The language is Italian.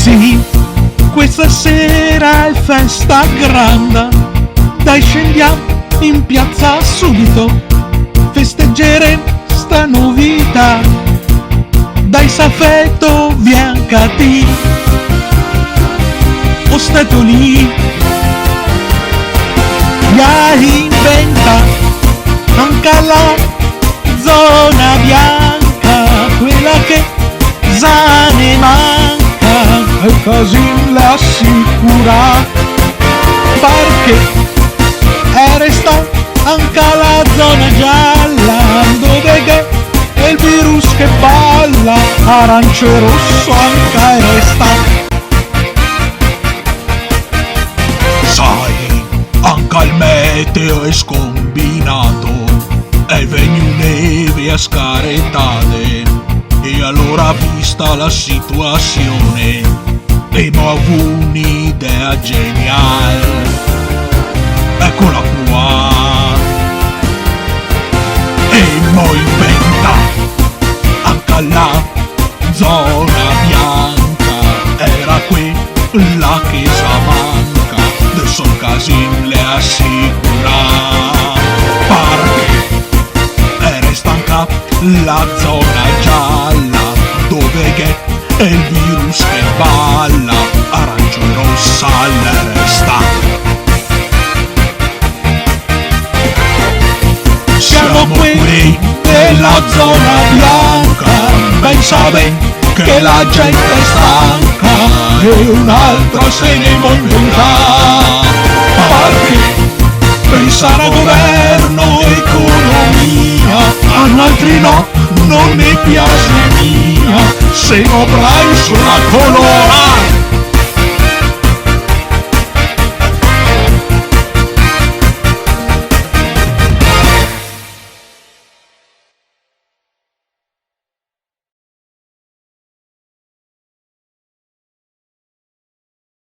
Sì, questa sera è festa grande, dai scendiamo in piazza subito, festeggeremo sta novità, dai s'affetto biancati, o stato lì, ya inventa anche la zona bianca, quella che già ne manca, e così l'assicura, perché resta anche la zona gialla, dove che è il virus che balla, arancio e rosso anche resta. Sai, anche il meteo è scombinato, e vengono neve a scarettate, e allora vista la situazione, abbiamo avuto un'idea geniale. Eccola qua, e mo inventa anche la zona bianca, era quella che sa manca, adesso il casino le assicura, perché resta anche la zona gialla, dove che è il virus che balla, arancio e rossa le resta. Siamo qui nella zona bianca, pensa ben che la gente è stanca, e un'altra se ne vuoi inventare, perché pensare a governo e economia, a altri no, non mi piace mia, se operai sulla colonna.